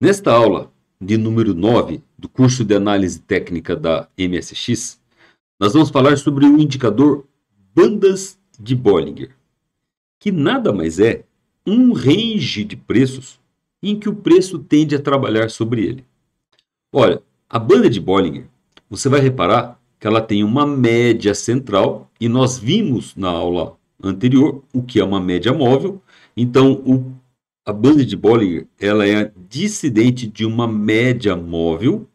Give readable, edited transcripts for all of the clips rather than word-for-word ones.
Nesta aula de número 9 do curso de análise técnica da MSX, nós vamos falar sobre o indicador bandas de Bollinger, que nada mais é um range de preços em que o preço tende a trabalhar sobre ele. Olha, a banda de Bollinger, você vai reparar que ela tem uma média central e nós vimos na aula anterior o que é uma média móvel. Então, a banda de Bollinger ela é dissidente de uma média móvel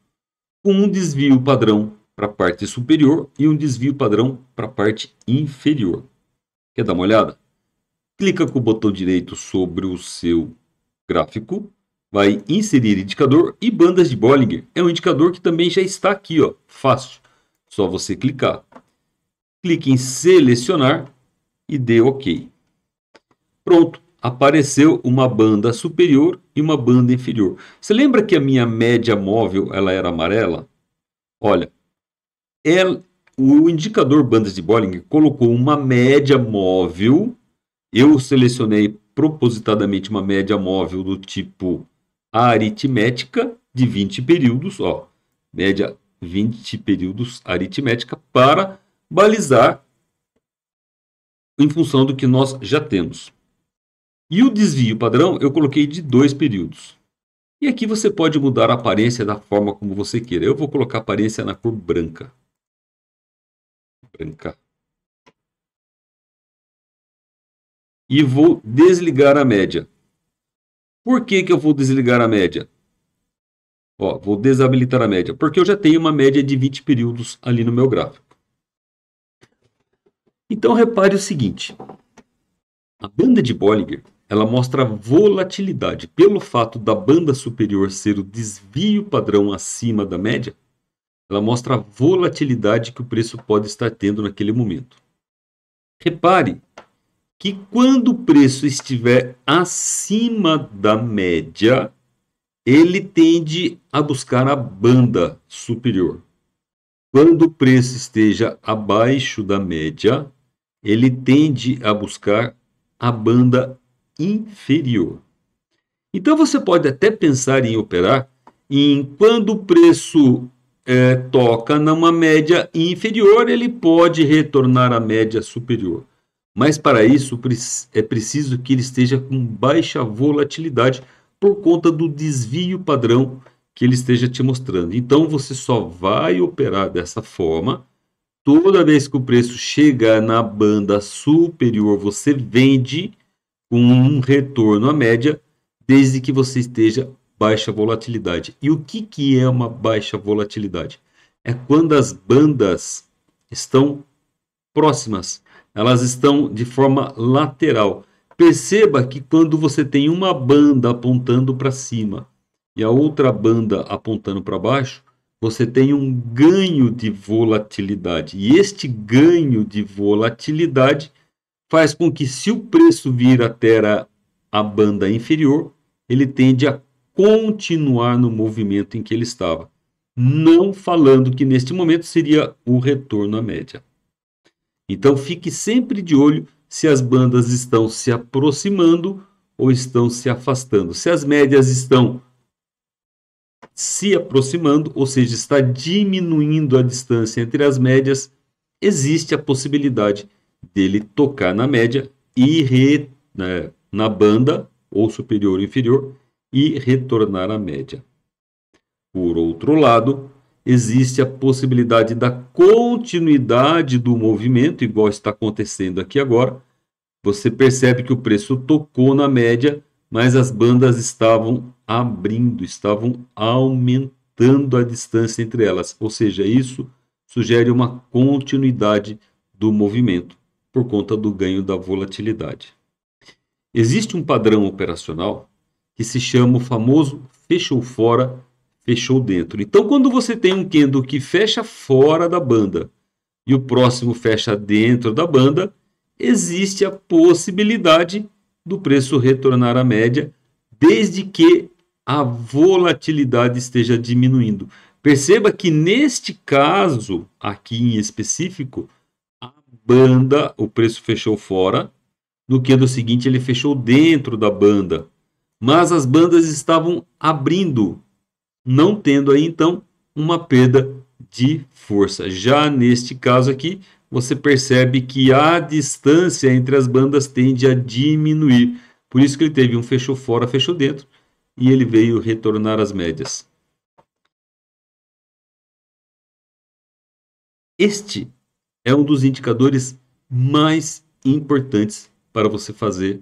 com um desvio padrão para a parte superior e um desvio padrão para a parte inferior. Quer dar uma olhada? Clica com o botão direito sobre o seu gráfico, vai inserir indicador e bandas de Bollinger. É um indicador que também já está aqui, ó, fácil. Só você clicar. Clique em selecionar e dê OK. Pronto, apareceu uma banda superior e uma banda inferior. Você lembra que a minha média móvel ela era amarela? Olha, o indicador bandas de Bollinger colocou uma média móvel. Eu selecionei propositadamente uma média móvel do tipo aritmética de 20 períodos, ó, média 20 períodos aritmética, para balizar em função do que nós já temos. E o desvio padrão eu coloquei de 2 períodos. E aqui você pode mudar a aparência da forma como você queira. Eu vou colocar a aparência na cor branca. Branca. E vou desligar a média. Por que eu vou desligar a média? Ó, vou desabilitar a média, porque eu já tenho uma média de 20 períodos ali no meu gráfico. Então repare o seguinte, a banda de Bollinger, ela mostra volatilidade. Pelo fato da banda superior ser o desvio padrão acima da média, ela mostra a volatilidade que o preço pode estar tendo naquele momento. Repare que quando o preço estiver acima da média, ele tende a buscar a banda superior. Quando o preço esteja abaixo da média, ele tende a buscar a banda inferior. Então você pode até pensar em operar em quando o preço toca numa média inferior, ele pode retornar à média superior. Mas para isso é preciso que ele esteja com baixa volatilidade por conta do desvio padrão que ele esteja te mostrando. Então você só vai operar dessa forma. Toda vez que o preço chegar na banda superior, você vende com um retorno à média, desde que você esteja baixa volatilidade. E o que é uma baixa volatilidade? É quando as bandas estão próximas, elas estão de forma lateral. Perceba que quando você tem uma banda apontando para cima e a outra banda apontando para baixo, você tem um ganho de volatilidade. E este ganho de volatilidade faz com que, se o preço vir até a banda inferior, ele tende a continuar no movimento em que ele estava. Não falando que neste momento seria o retorno à média. Então fique sempre de olho se as bandas estão se aproximando ou estão se afastando. Se as médias estão se aproximando, ou seja, está diminuindo a distância entre as médias, existe a possibilidade dele tocar na média e na banda, ou superior ou inferior, e retornar à média. Por outro lado, existe a possibilidade da continuidade do movimento, igual está acontecendo aqui agora. Você percebe que o preço tocou na média, mas as bandas estavam abrindo, estavam aumentando a distância entre elas. Ou seja, isso sugere uma continuidade do movimento por conta do ganho da volatilidade. Existe um padrão operacional que se chama o famoso fechou fora, fechou dentro. Então, quando você tem um candle que fecha fora da banda e o próximo fecha dentro da banda, existe a possibilidade do preço retornar à média, desde que a volatilidade esteja diminuindo. Perceba que neste caso, aqui em específico, a banda, o preço fechou fora, no candle seguinte ele fechou dentro da banda. mas as bandas estavam abrindo, não tendo aí então uma perda de força. Já neste caso aqui, você percebe que a distância entre as bandas tende a diminuir. Por isso que ele teve um fechou fora, fechou dentro, e ele veio retornar às médias. Este é um dos indicadores mais importantes para você fazer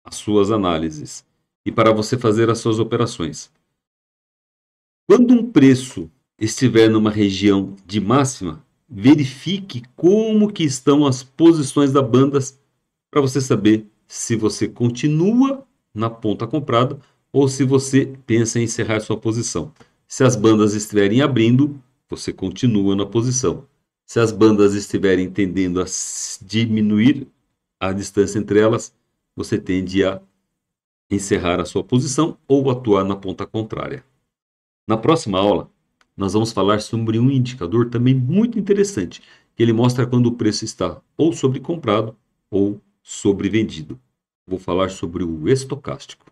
as suas análises e para você fazer as suas operações. Quando um preço estiver numa região de máxima, verifique como que estão as posições da banda para você saber se você continua na ponta comprada ou se você pensa em encerrar sua posição. Se as bandas estiverem abrindo, você continua na posição. Se as bandas estiverem tendendo a diminuir a distância entre elas, você tende a encerrar a sua posição ou atuar na ponta contrária. Na próxima aula, nós vamos falar sobre um indicador também muito interessante, que ele mostra quando o preço está ou sobrecomprado ou sobrevendido. Vou falar sobre o estocástico.